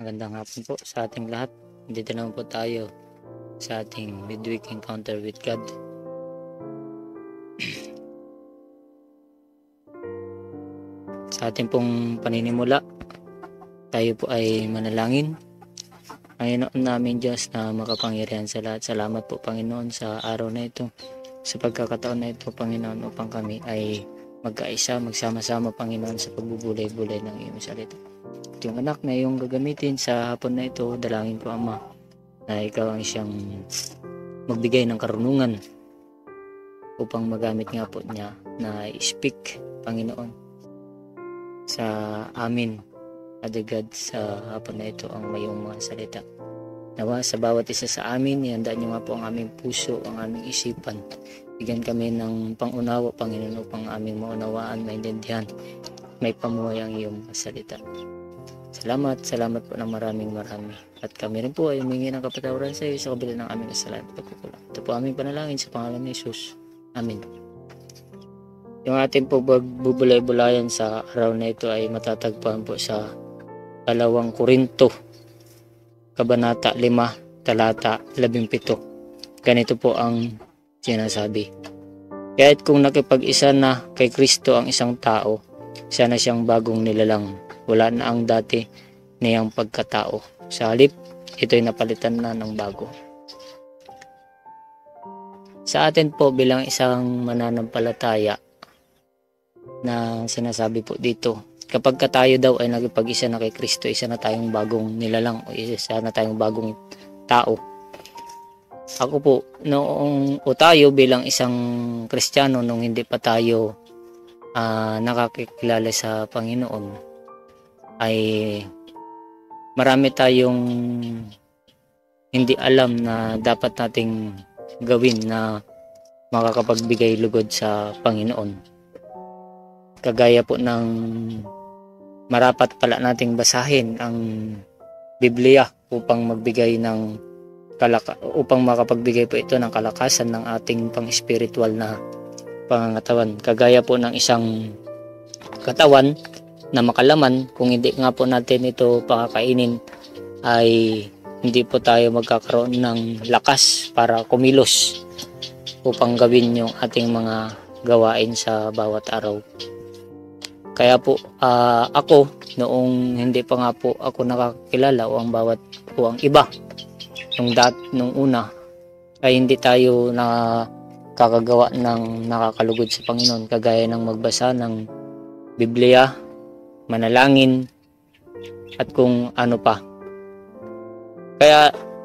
Magandang hapon po sa ating lahat. Dito naman po tayo sa ating midweek encounter with God. Sa ating pong paninimula, tayo po ay manalangin. Panginoon namin Diyos na makapangyarihan sa lahat. Salamat po Panginoon sa araw na ito. Sa pagkakataon na ito Panginoon upang kami ay magkaisa, magsama-sama Panginoon sa pagbubulay-bulay ng iyong salita. Yung anak na iyong gagamitin sa hapon na ito, dalangin po Ama na ikaw ang siyang magbigay ng karunungan upang magamit nga po niya na i-speak Panginoon sa amin, Father God, sa hapon na ito ang mayong mga salita. Nawa sa bawat isa sa amin, ihandaan niyo nga po ang aming puso, ang aming isipan. Bigyan kami ng pangunawa Panginoon upang aming maunawaan, maintindihan, may pamuhay ang iyong salita. Salamat po ng maraming. At kami rin po ay humingi ng kapatawaran sa iyo sa kabila ng aming kasalanan at pagkukulang. Ito po aming panalangin sa pangalan ni Jesus. Amen. Yung ating po bubulay-bulayan sa araw na ito ay matatagpuan po sa 2 Korinto, Kabanata 5, Talata 17. Ganito po ang sinasabi. Kaya't kung nakipag-isa na kay Kristo ang isang tao, siya na siyang bagong nilalang. Wala na ang dati niyang pagkatao. Sa halip, ito'y napalitan na ng bago. Sa atin po bilang isang mananampalataya na sinasabi po dito, kapag tayo daw ay nagpag-isa na kay Kristo, isa na tayong bagong nilalang o isa na tayong bagong tao. Ako po, tayo bilang isang Kristiyano nung hindi pa tayo nakakilala sa Panginoon, ay marami tayong hindi alam na dapat nating gawin na makakapagbigay lugod sa Panginoon. Kagaya po ng marapat pala nating basahin ang Biblia upang magbigay ng upang makapagbigay po ito ng kalakasan ng ating pang-spiritual na pangangatawan. Kagaya po ng isang katawan na makalaman, kung hindi nga po natin ito pakakainin ay hindi po tayo magkakaroon ng lakas para kumilos upang gawin yung ating mga gawain sa bawat araw. Kaya po ako noong hindi pa nga po ako nakakilala o ang iba nung una ay hindi tayo nakakagawa ng nakakalugod sa Panginoon, kagaya ng magbasa ng Biblia, manalangin, at kung ano pa.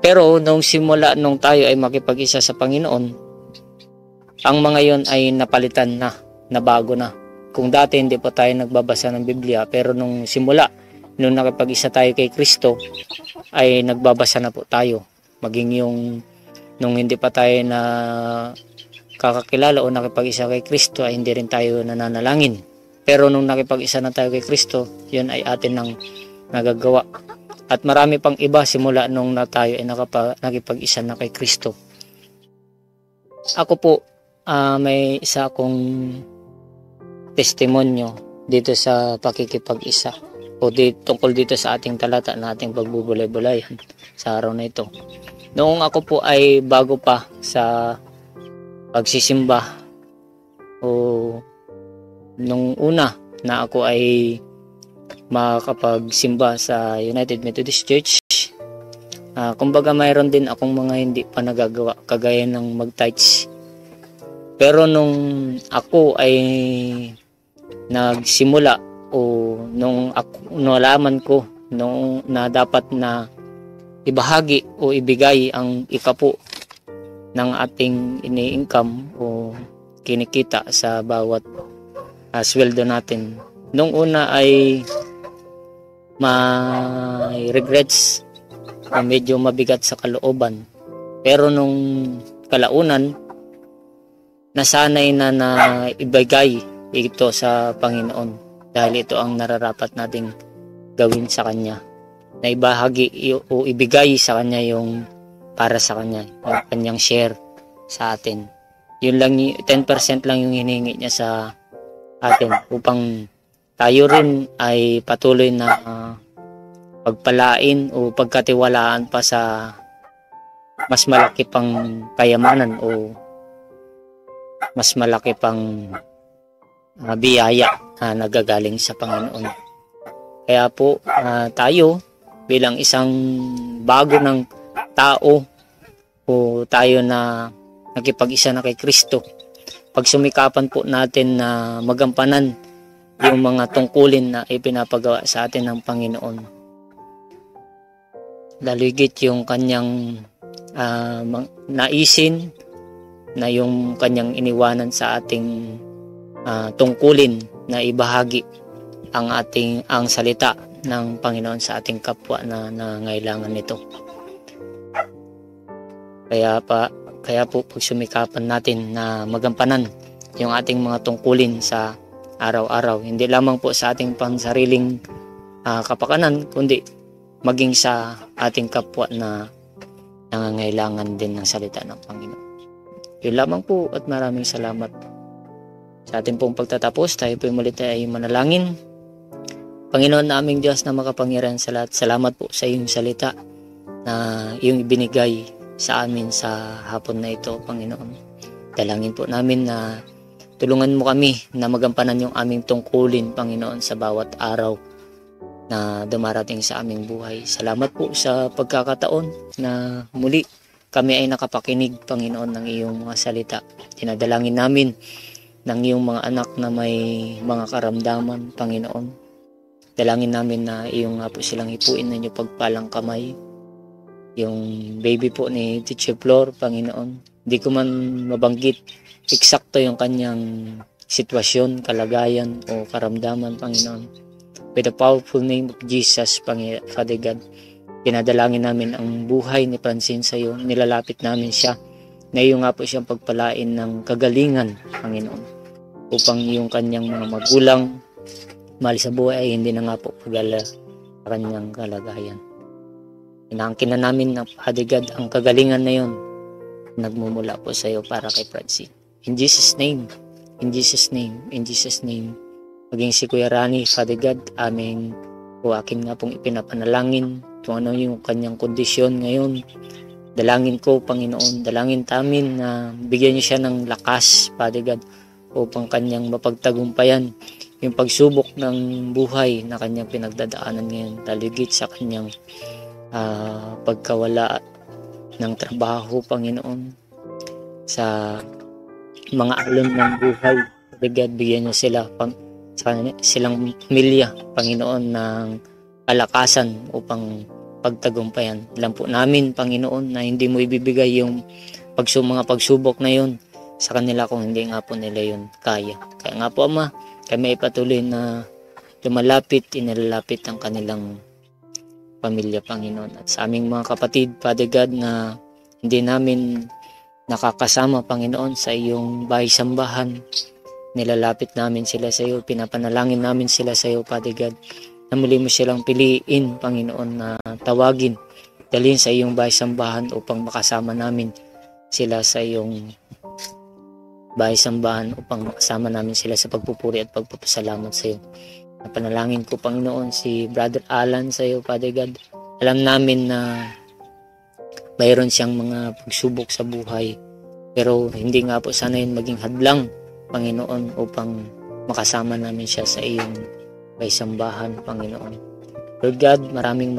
Pero nung simula nung tayo ay makipag-isa sa Panginoon, ang mga yon ay napalitan na, nabago na. Kung dati hindi pa tayo nagbabasa ng Biblia, pero nung simula, nung nakipag-isa tayo kay Kristo, ay nagbabasa na po tayo. Maging nung hindi pa tayo na kakakilala o nakipag-isa kay Kristo, ay hindi rin tayo nananalangin. Pero nung nakipag-isa na tayo kay Kristo, yun ay atin nang nagagawa. At marami pang iba simula nung tayo ay nakipag-isa na kay Kristo. Ako po, may isa akong testimonyo dito sa pakikipag-isa o tungkol dito sa ating talata na ating pagbubulay-bulayan sa araw na ito. Noong ako po ay bago pa sa pagsisimba o nung una na ako ay makakapagsimba sa United Methodist Church, kumbaga mayroon din akong mga hindi pa nagagawa, kagaya ng mag-tithes. Pero nung ako ay nagsimula o nung nalaman ko na dapat na ibahagi o ibigay ang ikapo ng ating ini-income o kinikita sa bawat sweldo natin. Nung una ay may regrets, medyo mabigat sa kalooban. Pero nung kalaunan, nasanay na ibigay ito sa Panginoon dahil ito ang nararapat nating gawin sa Kanya. Na ibahagi o ibigay sa Kanya yung para sa Kanya, yung Kanyang share sa atin. Yun lang, 10% lang yung hinihingi niya sa atin upang tayo rin ay patuloy na pagpalain o pagkatiwalaan pa sa mas malaki pang kayamanan o mas malaki pang biyaya na nagagaling sa Panginoon. Kaya po tayo bilang isang bago ng tao o tayo na nakipag-isa na kay Kristo, pagsumikapan po natin na magampanan yung mga tungkulin na ipinapagawa sa atin ng Panginoon. Lalo higit yung kanyang naisin na yung kanyang iniwanan sa ating tungkulin na ibahagi ang salita ng Panginoon sa ating kapwa na nangailangan nito. Kaya po pagsumikapan natin na magampanan yung ating mga tungkulin sa araw-araw, hindi lamang po sa ating pansariling kapakanan, kundi maging sa ating kapwa na nangangailangan din ng salita ng Panginoon. Yun lamang po at maraming salamat. Sa ating pong pagtatapos, tayo po ulit ay manalangin. Panginoon naming Diyos na makapangyarihan sa lahat, salamat po sa iyong salita na iyong ibinigay sa amin sa hapon na ito, Panginoon. Dalangin po namin na tulungan mo kami na magampanan yung aming tungkulin, Panginoon, sa bawat araw na dumarating sa aming buhay. Salamat po sa pagkakataon na muli kami ay nakapakinig, Panginoon, ng iyong mga salita. Dinadalangin namin ng iyong mga anak na may mga karamdaman, Panginoon. Dalangin namin na iyong nga po silang hipuin na inyong pagpalang kamay. Yung baby po ni Teacher Flor, Panginoon, hindi ko man mabanggit eksakto yung kanyang sitwasyon, kalagayan o karamdaman, Panginoon. With the powerful name of Jesus, Father God, pinadalangin namin ang buhay ni Francine sa iyo. Nilalapit namin siya na iyo nga po siyang pagpalain ng kagalingan, Panginoon, upang yung kanyang mga magulang mahal sa buhay ay hindi na nga po pagala sa kanyang kalagayan. Inaangkin na namin ng Father God ang kagalingan na yun nagmumula po sa iyo para kay Francine. In Jesus' name, in Jesus' name, in Jesus' name. Maging si Kuya Rani, Father God, aking nga pong ipinapanalangin kung ano yung kanyang kondisyon ngayon. Dalangin ko, Panginoon, dalangin tamin na bigyan niyo siya ng lakas, Father God, upang kanyang mapagtagumpayan yung pagsubok ng buhay na kanyang pinagdadaanan ngayon, taligit sa kanyang pagkawala ng trabaho, Panginoon, sa mga alon ng buhay. Father God, bigyan niyo sila silang pamilya, Panginoon, ng kalakasan upang pagtagumpayan. Alam po namin, Panginoon, na hindi mo ibibigay yung mga pagsubok na yun sa kanila kung hindi nga po nila yun kaya. Kaya nga po, Ama, kami ay patuloy na inilalapit ang kanilang pamilya, Panginoon. At sa aming mga kapatid, Father God, na hindi namin nakakasama, Panginoon, sa iyong bahay-sambahan, nilalapit namin sila sa iyo, pinapanalangin namin sila sa iyo, Father God, na muli mo silang piliin, Panginoon, na tawagin, dalhin sa iyong bahay-sambahan upang makasama namin sila sa iyong bahay-sambahan, upang makasama namin sila sa pagpupuri at pagpapasalamat sa iyo. Napanalangin ko, Panginoon, si Brother Alan sa iyo, Father God. Alam namin na mayroon siyang mga pagsubok sa buhay, pero hindi nga po sana yun maging hadlang, Panginoon, upang makasama namin siya sa iyong baysambahan, Panginoon. Lord God, maraming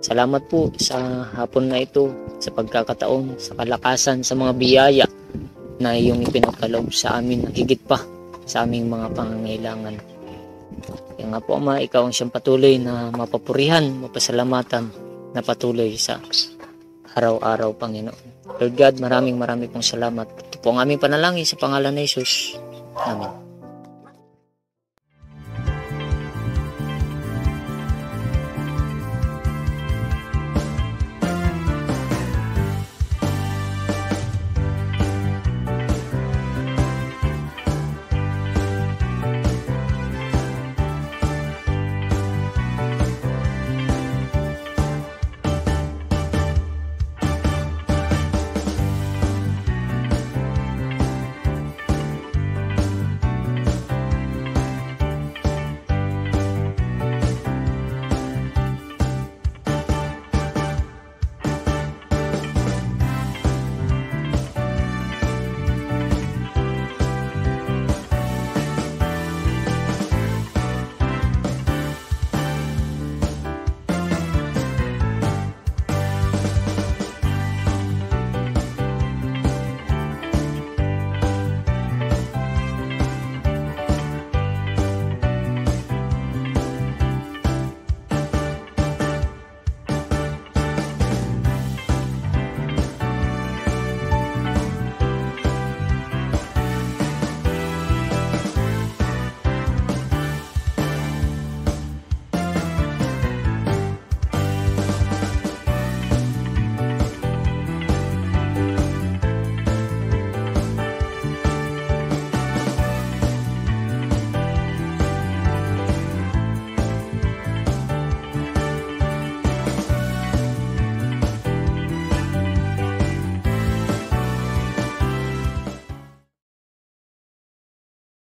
salamat po sa hapon na ito, sa pagkakataon, sa kalakasan, sa mga biyaya na iyong ipinagkaloob sa amin, higit pa sa aming mga pangangailangan. Kaya nga po, Ama, ikaw ang siyang patuloy na mapapurihan, mapasalamatan, na patuloy sa araw-araw, Panginoon. Lord God, maraming pong salamat. Ito po ang aming panalangin sa pangalan ni Jesus. Amen.